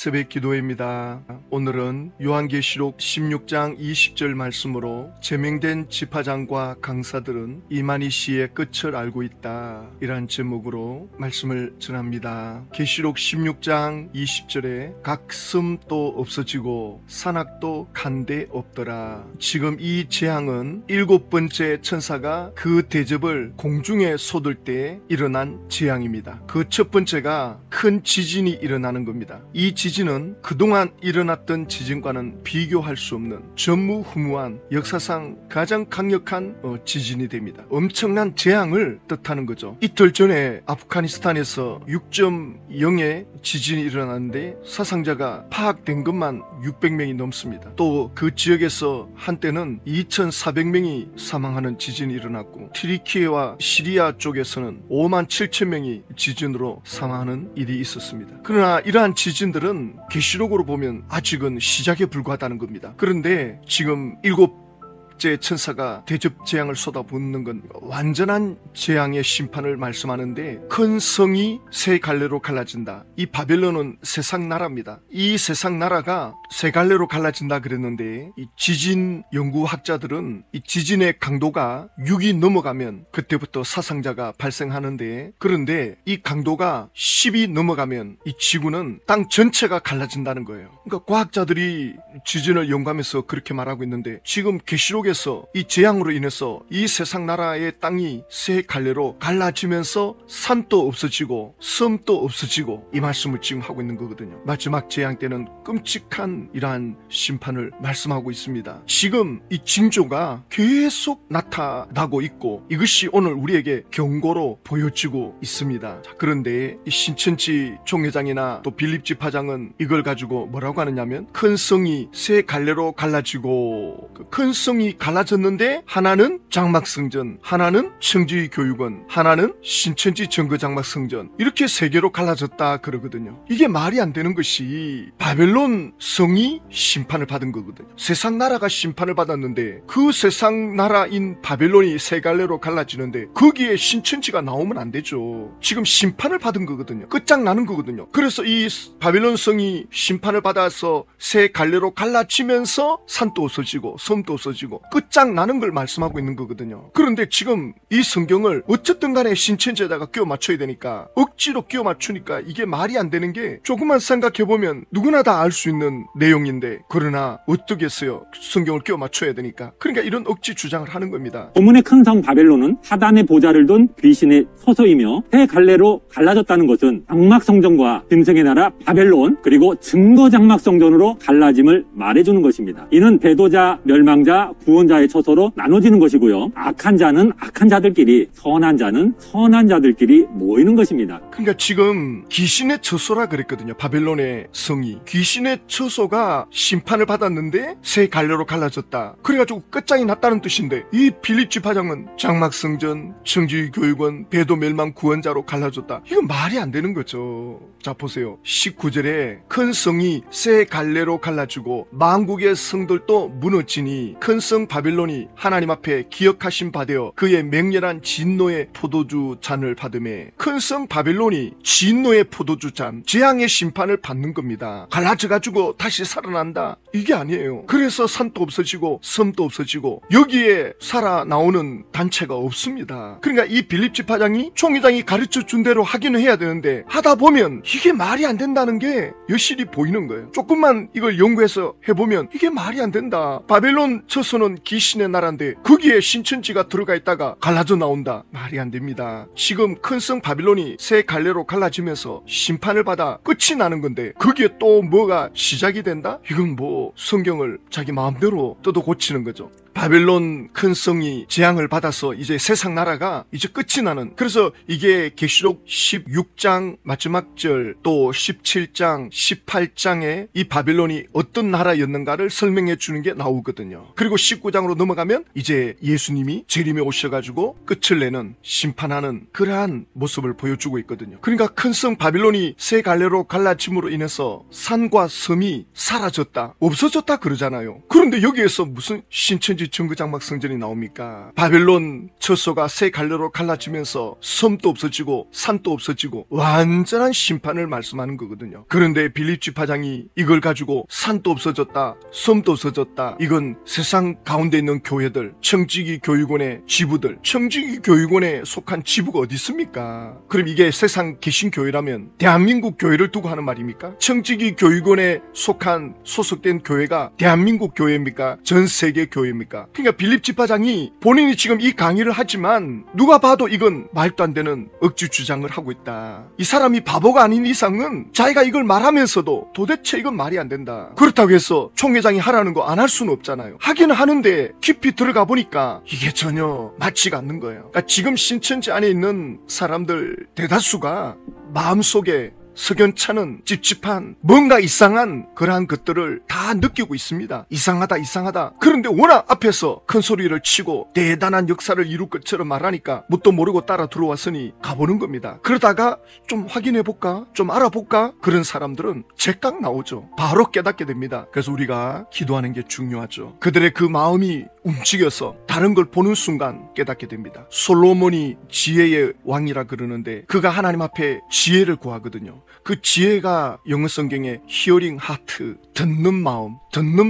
새벽 기도회입니다. 오늘은 요한계시록 16장 20절 말씀으로 제명된 지파장과 강사들은 이만희 씨의 끝을 알고 있다, 이란 제목으로 말씀을 전합니다. 계시록 16장 20절에 각 섬도 없어지고 산악도 간데 없더라. 지금 이 재앙은 7번째 천사가 그 대접을 공중에 쏟을 때 일어난 재앙입니다. 그 첫 번째가 큰 지진이 일어나는 겁니다. 이 지진은 그동안 일어났던 지진과는 비교할 수 없는 전무후무한 역사상 가장 강력한 지진이 됩니다. 엄청난 재앙을 뜻하는 거죠. 이틀 전에 아프가니스탄에서 6.0의 지진이 일어났는데 사상자가 파악된 것만 600명이 넘습니다. 또 그 지역에서 한때는 2,400명이 사망하는 지진이 일어났고 튀르키예와 시리아 쪽에서는 5만 7천 명이 지진으로 사망하는 일이 있었습니다. 그러나 이러한 지진들은 계시록으로 보면 아직은 시작에 불과하다는 겁니다. 그런데 지금 7번째 천사가 대접 재앙을 쏟아붓는 건 완전한 재앙의 심판을 말씀하는데, 큰 성이 세 갈래로 갈라진다. 이 바벨론은 세상 나라입니다. 이 세상 나라가 세 갈래로 갈라진다 그랬는데, 이 지진 연구학자들은 이 지진의 강도가 6이 넘어가면 그때부터 사상자가 발생하는데, 그런데 이 강도가 10이 넘어가면 이 지구는 땅 전체가 갈라진다는 거예요. 그러니까 과학자들이 지진을 연구하면서 그렇게 말하고 있는데, 지금 계시록에서 이 재앙으로 인해서 이 세상 나라의 땅이 세 갈래로 갈라지면서 산도 없어지고 섬도 없어지고, 이 말씀을 지금 하고 있는 거거든요. 마지막 재앙 때는 끔찍한 이러한 심판을 말씀하고 있습니다. 지금 이 징조가 계속 나타나고 있고, 이것이 오늘 우리에게 경고로 보여지고 있습니다. 자, 그런데 이 신천지 총회장이나 또 빌립 지파장은 이걸 가지고 뭐라고 하느냐면, 큰 성이 세 갈래로 갈라지고, 그 큰 성이 갈라졌는데 하나는 장막성전, 하나는 청지교육원, 하나는 신천지 정거장막성전, 이렇게 세 개로 갈라졌다 그러거든요. 이게 말이 안 되는 것이 바벨론 성이 심판을 받은 거거든요. 세상 나라가 심판을 받았는데 그 세상 나라인 바벨론이 세 갈래로 갈라지는데 거기에 신천지가 나오면 안 되죠. 지금 심판을 받은 거거든요. 끝장나는 거거든요. 그래서 이 바벨론 성이 심판을 받아서 세 갈래로 갈라지면서 산도 없어지고 섬도 없어지고 끝장나는 걸 말씀하고 있는 거거든요. 그런데 지금 이 성경을 어쨌든 간에 신천지에다가 끼워 맞춰야 되니까, 억지로 끼워 맞추니까 이게 말이 안 되는 게, 조금만 생각해보면 누구나 다 알 수 있는 내용인데, 그러나 어떻겠어요? 성경을 끼워 맞춰야 되니까. 그러니까 이런 억지 주장을 하는 겁니다. 본문의 큰 성 바벨론은 사단의 보좌를 둔 귀신의 처소이며 세 갈래로 갈라졌다는 것은 장막성전과 짐승의 나라 바벨론, 그리고 증거장막성전으로 갈라짐을 말해주는 것입니다. 이는 배도자, 멸망자, 구원자의 처소로 나눠지는 것이고요. 악한 자는 악한 자들끼리, 선한 자는 선한 자들끼리 모이는 것입니다. 그러니까 지금 귀신의 처소라 그랬거든요. 바벨론의 성이 귀신의 처소가 심판을 받았는데 세 갈래로 갈라졌다. 그래가지고 끝장이 났다는 뜻인데, 이 빌립 지파장은 장막성전, 청지교육원, 배도 멸망 구원자로 갈라졌다. 이건 말이 안 되는 거죠. 자, 보세요. 19절에 큰 성이 세 갈래로 갈라지고 만국의 성들도 무너지니 큰 성 바벨론이 하나님 앞에 기억하신 바 되어 그의 맹렬한 진노의 포도주 잔을 받음에, 큰 성 바벨론이 진노의 포도주 잔, 재앙의 심판을 받는 겁니다. 갈라져가지고 다시 살아난다, 이게 아니에요. 그래서 산도 없어지고 섬도 없어지고 여기에 살아나오는 단체가 없습니다. 그러니까 이 빌립 지파장이 총회장이 가르쳐준 대로 하기는 해야 되는데, 하다 보면 이게 말이 안 된다는 게 여실히 보이는 거예요. 조금만 이걸 연구해서 해보면 이게 말이 안 된다. 바벨론 처소는 귀신의 나라인데 거기에 신천지가 들어가 있다가 갈라져 나온다. 말이 안 됩니다. 지금 큰 성 바벨론이 세 갈래로 갈라지면서 심판을 받아 끝이 나는 건데 거기에 또 뭐가 시작이 된다? 이건 뭐 성경을 자기 마음대로 뜯어 고치는 거죠. 바벨론 큰 성이 재앙을 받아서 이제 세상 나라가 이제 끝이 나는, 그래서 이게 계시록 16장 마지막 절, 또 17장 18장에 이 바벨론이 어떤 나라였는가를 설명해 주는 게 나오거든요. 그리고 19장으로 넘어가면 이제 예수님이 재림에 오셔가지고 끝을 내는, 심판하는 그러한 모습을 보여주고 있거든요. 그러니까 큰 성 바벨론이 세 갈래로 갈라짐으로 인해서 산과 섬이 사라졌다, 없어졌다 그러잖아요. 그런데 여기에서 무슨 신천지 신천지 증거장막 성전이 나옵니까? 바벨론 처소가 세 갈래로 갈라지면서 섬도 없어지고 산도 없어지고 완전한 심판을 말씀하는 거거든요. 그런데 빌립 지파장이 이걸 가지고 산도 없어졌다, 섬도 없어졌다, 이건 세상 가운데 있는 교회들, 청지기 교육원의 지부들, 청지기 교육원에 속한 지부가 어디 있습니까? 그럼 이게 세상 개신교회라면 대한민국 교회를 두고 하는 말입니까? 청지기 교육원에 속한 소속된 교회가 대한민국 교회입니까? 전 세계 교회입니까? 그러니까 빌립 지파장이 본인이 지금 이 강의를 하지만 누가 봐도 이건 말도 안 되는 억지 주장을 하고 있다. 이 사람이 바보가 아닌 이상은 자기가 이걸 말하면서도 도대체 이건 말이 안 된다. 그렇다고 해서 총회장이 하라는 거 안 할 수는 없잖아요. 하기는 하는데 깊이 들어가 보니까 이게 전혀 맞지가 않는 거예요. 그러니까 지금 신천지 안에 있는 사람들 대다수가 마음속에 석연찮은 찝찝한 뭔가 이상한 그러한 것들을 다 느끼고 있습니다. 이상하다. 그런데 워낙 앞에서 큰 소리를 치고 대단한 역사를 이룰 것처럼 말하니까 뭣도 모르고 따라 들어왔으니 가보는 겁니다. 그러다가 좀 확인해볼까? 좀 알아볼까? 그런 사람들은 제깍 나오죠. 바로 깨닫게 됩니다. 그래서 우리가 기도하는 게 중요하죠. 그들의 그 마음이 움직여서 다른 걸 보는 순간 깨닫게 됩니다. 솔로몬이 지혜의 왕이라 그러는데 그가 하나님 앞에 지혜를 구하거든요. 그 지혜가 영어 성경에 히어링 하트, 듣는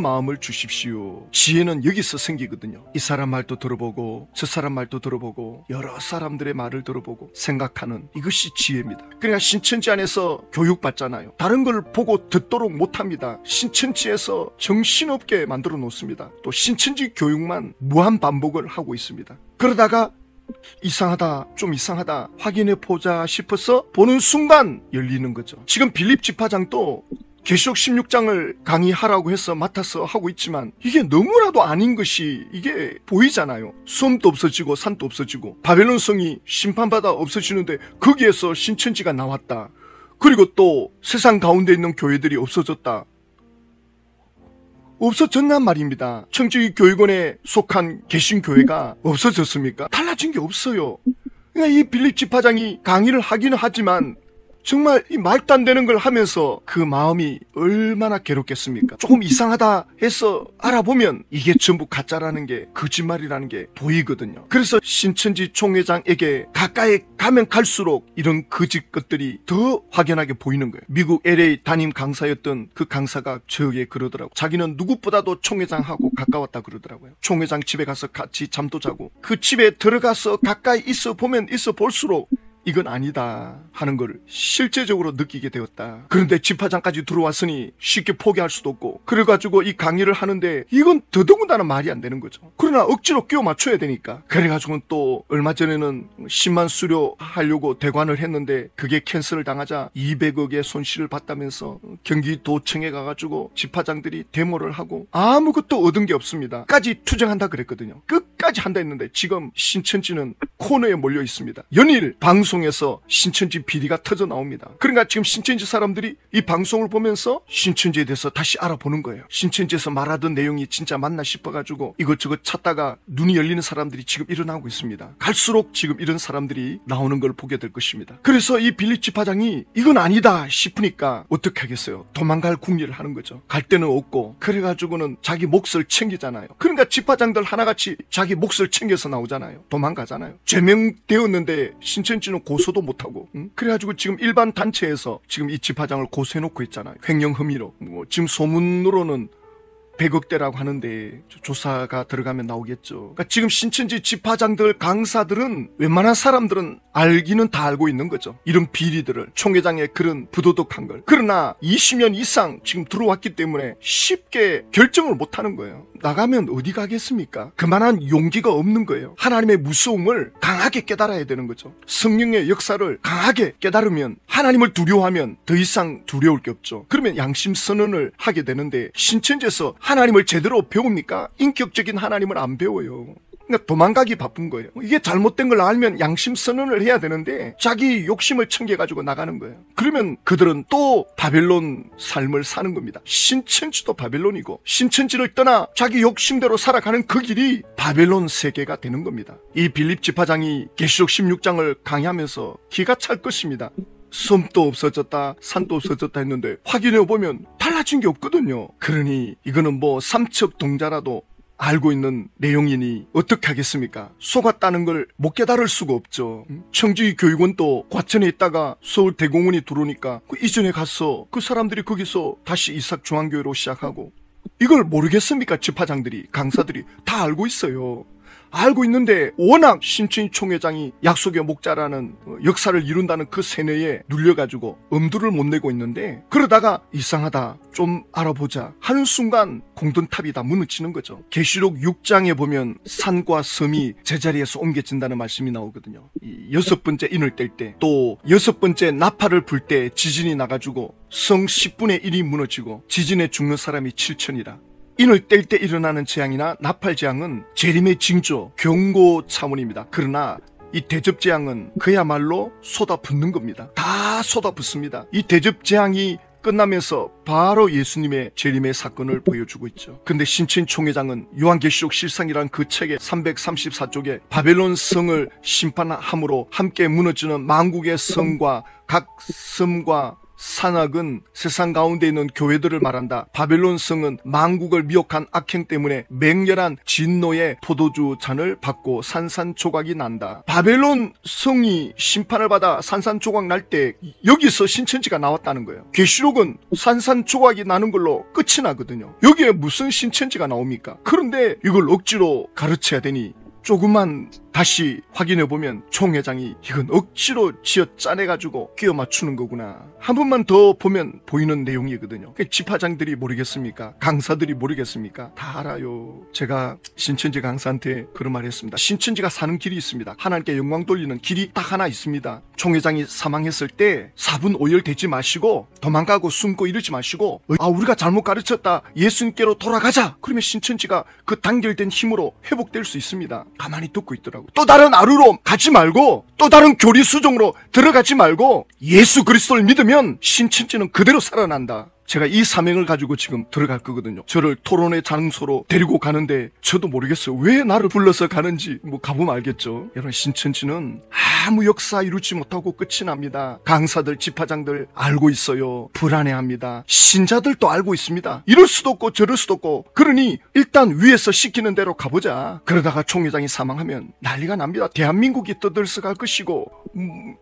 마음을 주십시오. 지혜는 여기서 생기거든요. 이 사람 말도 들어보고 저 사람 말도 들어보고 여러 사람들의 말을 들어보고 생각하는 이것이 지혜입니다. 그러니까 신천지 안에서 교육받잖아요. 다른 걸 보고 듣도록 못합니다. 신천지에서 정신없게 만들어 놓습니다. 또 신천지 교육만 무한 반복을 하고 있습니다. 그러다가 좀 이상하다 확인해보자 싶어서 보는 순간 열리는 거죠. 지금 빌립 지파장도 계시록 16장을 강의하라고 해서 맡아서 하고 있지만 이게 너무나도 아닌 것이 이게 보이잖아요. 섬도 없어지고 산도 없어지고 바벨론 성이 심판받아 없어지는데 거기에서 신천지가 나왔다. 그리고 또 세상 가운데 있는 교회들이 없어졌다. 없어졌단 말입니다. 청지기 교육원에 속한 개신교회가 없어졌습니까? 달라진 게 없어요. 그러니까 이 빌립 지파장이 강의를 하기는 하지만 정말 이 말도 안 되는 걸 하면서 그 마음이 얼마나 괴롭겠습니까? 조금 이상하다 해서 알아보면 이게 전부 가짜라는 게, 거짓말이라는 게 보이거든요. 그래서 신천지 총회장에게 가까이 가면 갈수록 이런 거짓 것들이 더 확연하게 보이는 거예요. 미국 LA 담임 강사였던 그 강사가 저에게 그러더라고요. 자기는 누구보다도 총회장하고 가까웠다 그러더라고요. 총회장 집에 가서 같이 잠도 자고 그 집에 들어가서 가까이 있어 보면 있어 볼수록 이건 아니다 하는 걸 실제적으로 느끼게 되었다. 그런데 지파장까지 들어왔으니 쉽게 포기할 수도 없고 그래가지고 이 강의를 하는데 이건 더더군다나 말이 안 되는 거죠. 그러나 억지로 끼워 맞춰야 되니까 그래가지고는 또 얼마 전에는 10만 수료하려고 대관을 했는데 그게 캔슬을 당하자 200억의 손실을 봤다면서 경기도청에 가가지고 지파장들이 데모를 하고 아무것도 얻은 게 없습니다. 까지 투쟁한다 그랬거든요. 끝까지 한다 했는데 지금 신천지는 코너에 몰려 있습니다. 연일 방송에서 신천지 비리가 터져 나옵니다. 그러니까 지금 신천지 사람들이 이 방송을 보면서 신천지에 대해서 다시 알아보는 거예요. 신천지에서 말하던 내용이 진짜 맞나 싶어가지고 이것저것 찾다가 눈이 열리는 사람들이 지금 일어나고 있습니다. 갈수록 지금 이런 사람들이 나오는 걸 보게 될 것입니다. 그래서 이 빌립 지파장이 이건 아니다 싶으니까 어떻게 하겠어요? 도망갈 궁리를 하는 거죠. 갈 데는 없고 그래가지고는 자기 몫을 챙기잖아요. 그러니까 지파장들 하나같이 자기 몫을 챙겨서 나오잖아요. 도망가잖아요. 제명되었는데 신천지는 고소도 못하고 그래가지고 지금 일반 단체에서 지금 이 지파장을 고소해놓고 있잖아요. 횡령 혐의로. 지금 소문으로는 100억대라고 하는데 조사가 들어가면 나오겠죠. 그러니까 지금 신천지 지파장들 강사들은 웬만한 사람들은 알기는 다 알고 있는 거죠. 이런 비리들을, 총회장의 그런 부도덕한 걸. 그러나 20년 이상 지금 들어왔기 때문에 쉽게 결정을 못하는 거예요. 나가면 어디 가겠습니까? 그만한 용기가 없는 거예요. 하나님의 무서움을 강하게 깨달아야 되는 거죠. 성령의 역사를 강하게 깨달으면, 하나님을 두려워하면 더 이상 두려울 게 없죠. 그러면 양심 선언을 하게 되는데 신천지에서 하나님을 제대로 배웁니까? 인격적인 하나님을 안 배워요. 그러니까 도망가기 바쁜 거예요. 이게 잘못된 걸 알면 양심 선언을 해야 되는데 자기 욕심을 챙겨가지고 나가는 거예요. 그러면 그들은 또 바벨론 삶을 사는 겁니다. 신천지도 바벨론이고 신천지를 떠나 자기 욕심대로 살아가는 그 길이 바벨론 세계가 되는 겁니다. 이 빌립 지파장이 계시록 16장을 강의하면서 기가 찰 것입니다. 섬도 없어졌다, 산도 없어졌다 했는데 확인해보면 달라진 게 없거든요. 그러니 이거는 뭐 삼척 동자라도 알고 있는 내용이니 어떻게 하겠습니까? 속았다는 걸 못 깨달을 수가 없죠. 청주의 교육원도 과천에 있다가 서울대공원이 들어오니까 그 이전에 가서 그 사람들이 거기서 다시 이삭중앙교회로 시작하고, 이걸 모르겠습니까? 집화장들이, 강사들이 다 알고 있어요. 알고 있는데 워낙 신천지 총회장이 약속의 목자라는 역사를 이룬다는 그 세뇌에 눌려가지고 엄두를 못 내고 있는데, 그러다가 이상하다, 좀 알아보자 하는 순간 공든탑이 다 무너지는 거죠. 계시록 6장에 보면 산과 섬이 제자리에서 옮겨진다는 말씀이 나오거든요. 이 6번째 인을 뗄 때, 또 6번째 나팔을 불 때 지진이 나가지고 성 10분의 1이 무너지고 지진에 죽는 사람이 7천이라. 인을 뗄 때 일어나는 재앙이나 나팔 재앙은 재림의 징조, 경고 차원입니다. 그러나 이 대접 재앙은 그야말로 쏟아붓는 겁니다. 다 쏟아붓습니다. 이 대접 재앙이 끝나면서 바로 예수님의 재림의 사건을 보여주고 있죠. 근데 신천 총회장은 요한계시록 실상이란 그 책의 334쪽에 바벨론 성을 심판함으로 함께 무너지는 만국의 성과 각 섬과 산악은 세상 가운데 있는 교회들을 말한다. 바벨론 성은 만국을 미혹한 악행 때문에 맹렬한 진노의 포도주 잔을 받고 산산조각이 난다. 바벨론 성이 심판을 받아 산산조각 날 때 여기서 신천지가 나왔다는 거예요. 계시록은 산산조각이 나는 걸로 끝이 나거든요. 여기에 무슨 신천지가 나옵니까? 그런데 이걸 억지로 가르쳐야 되니 조금만 다시 확인해보면 총회장이 이건 억지로 쥐어 짜내가지고 끼워 맞추는 거구나. 한 번만 더 보면 보이는 내용이거든요. 집화장들이 모르겠습니까? 강사들이 모르겠습니까? 다 알아요. 제가 신천지 강사한테 그런 말 했습니다. 신천지가 사는 길이 있습니다. 하나님께 영광 돌리는 길이 딱 하나 있습니다. 총회장이 사망했을 때 4분 5열 되지 마시고 도망가고 숨고 이러지 마시고, 우리가 잘못 가르쳤다, 예수님께로 돌아가자. 그러면 신천지가 그 단결된 힘으로 회복될 수 있습니다. 가만히 듣고 있더라고요. 또 다른 아루로 가지 말고, 또 다른 교리 수종으로 들어가지 말고 예수 그리스도를 믿으면 신천지는 그대로 살아난다. 제가 이 사명을 가지고 지금 들어갈 거거든요. 저를 토론의 장소로 데리고 가는데 저도 모르겠어요. 왜 나를 불러서 가는지. 가보면 알겠죠. 여러분, 신천지는 아무 역사 이루지 못하고 끝이 납니다. 강사들, 집화장들 알고 있어요. 불안해합니다. 신자들도 알고 있습니다. 이럴 수도 없고 저럴 수도 없고. 그러니 일단 위에서 시키는 대로 가보자. 그러다가 총회장이 사망하면 난리가 납니다. 대한민국이 떠들썩할 것이고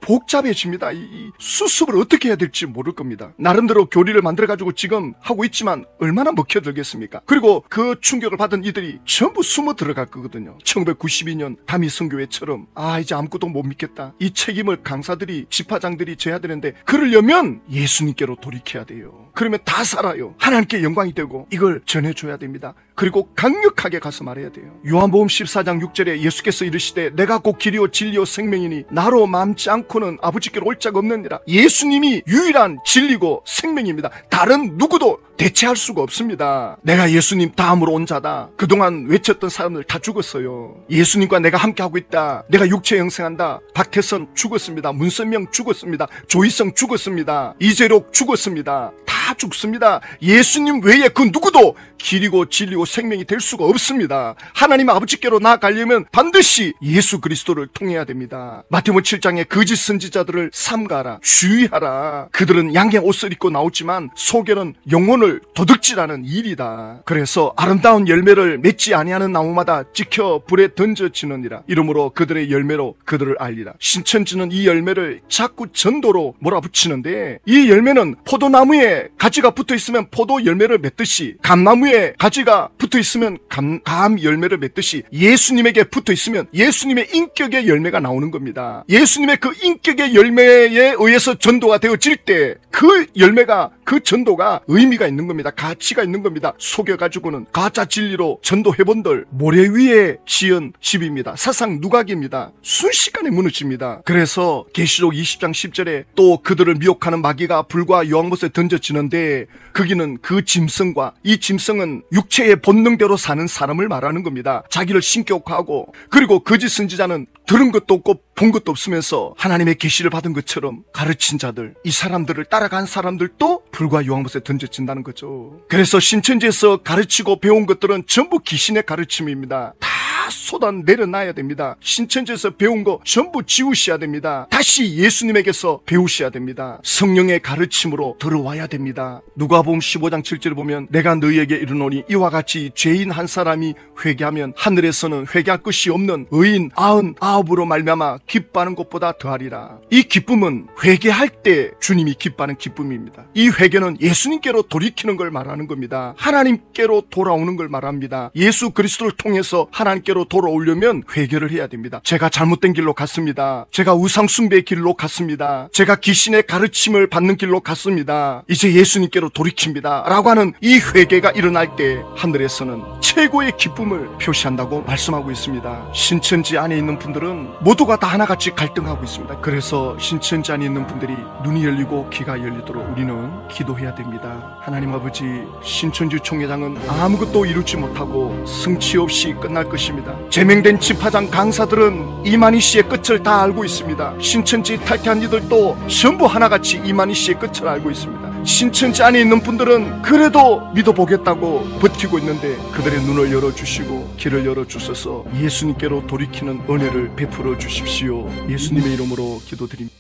복잡해집니다. 이 수습을 어떻게 해야 될지 모를 겁니다. 나름대로 교리를 만들어가지고 지금 하고 있지만 얼마나 먹혀들겠습니까? 그리고 그 충격을 받은 이들이 전부 숨어 들어갈 거거든요. 1992년 다미성교회처럼 이제 아무것도 못 믿겠다. 이 책임을 강사들이, 집화장들이 져야 되는데, 그러려면 예수님께로 돌이켜야 돼요. 그러면 다 살아요. 하나님께 영광이 되고 이걸 전해줘야 됩니다. 그리고 강력하게 가서 말해야 돼요. 요한복음 14장 6절에 예수께서 이르시되 내가 곧 길이요 진리요 생명이니 나로 맘지 않고는 아버지께로 올 자가 없느니라. 예수님이 유일한 진리고 생명입니다. 다른 누구도 대체할 수가 없습니다. 내가 예수님 다음으로 온 자다. 그동안 외쳤던 사람들 다 죽었어요. 예수님과 내가 함께하고 있다. 내가 육체 영생한다. 박태선 죽었습니다. 문선명 죽었습니다. 조희성 죽었습니다. 이재록 죽었습니다. 다 죽습니다. 예수님 외에 그 누구도 길이고 진리고 생명이 될 수가 없습니다. 하나님 아버지께로 나아가려면 반드시 예수 그리스도를 통해야 됩니다. 마태복음 7장에 거짓 선지자들을 삼가라, 주의하라. 그들은 양의 옷을 입고 나오지만 속에는 영혼을 도둑질하는 일이다. 그래서 아름다운 열매를 맺지 아니하는 나무마다 찍혀 불에 던져지느니라. 이러므로 그들의 열매로 그들을 알리라. 신천지는 이 열매를 자꾸 전도로 몰아붙이는데, 이 열매는 포도나무에 가지가 붙어있으면 포도 열매를 맺듯이, 감나무에 가지가 붙어있으면 감 열매를 맺듯이, 예수님에게 붙어있으면 예수님의 인격의 열매가 나오는 겁니다. 예수님의 그 인격의 열매에 의해서 전도가 되어질 때 그 열매가, 그 전도가 의미가 있는 겁니다. 가치가 있는 겁니다. 속여가지고는 가짜 진리로 전도해본들 모래 위에 지은 집입니다. 사상 누각입니다. 순식간에 무너집니다. 그래서 계시록 20장 10절에 또 그들을 미혹하는 마귀가 불과 여왕못에 던져지는데, 거기는 그 짐승과, 이 짐승은 육체의 본능대로 사는 사람을 말하는 겁니다. 자기를 신격화하고, 그리고 거짓 선지자는 들은 것도 없고 본 것도 없으면서 하나님의 계시를 받은 것처럼 가르친 자들, 이 사람들을 따라간 사람들도 불과 여왕못에 던져진다는 거죠. 그래서 신천지에서 가르치고 배운 것들은 전부 귀신의 가르침입니다. 다 쏟아 내려놔야 됩니다. 신천지에서 배운 거 전부 지우셔야 됩니다. 다시 예수님에게서 배우셔야 됩니다. 성령의 가르침으로 들어와야 됩니다. 누가복음 15장 7절을 보면 내가 너희에게 이르노니 이와 같이 죄인 한 사람이 회개하면 하늘에서는 회개할 것이 없는 의인 99으로 말미암아 기뻐하는 것보다 더하리라. 이 기쁨은 회개할 때 주님이 기뻐하는 기쁨입니다. 이 회개는 예수님께로 돌이키는 걸 말하는 겁니다. 하나님께로 돌아오는 걸 말합니다. 예수 그리스도를 통해서 하나님께로 돌아오려면 회개를 해야 됩니다. 제가 잘못된 길로 갔습니다. 제가 우상 숭배의 길로 갔습니다. 제가 귀신의 가르침을 받는 길로 갔습니다. 이제 예수님께로 돌이킵니다 라고 하는 이 회개가 일어날 때 하늘에서는 최고의 기쁨을 표시한다고 말씀하고 있습니다. 신천지 안에 있는 분들은 모두가 다 하나같이 갈등하고 있습니다. 그래서 신천지 안에 있는 분들이 눈이 열리고 귀가 열리도록 우리는 기도해야 됩니다. 하나님 아버지, 신천지 총회장은 아무것도 이루지 못하고 성취 없이 끝날 것입니다. 제명된 집화장 강사들은 이만희 씨의 끝을 다 알고 있습니다. 신천지 탈퇴한 이들도 전부 하나같이 이만희 씨의 끝을 알고 있습니다. 신천지 안에 있는 분들은 그래도 믿어보겠다고 버티고 있는데 그들의 눈을 열어주시고 길을 열어주셔서 예수님께로 돌이키는 은혜를 베풀어 주십시오. 예수님의 이름으로 기도드립니다.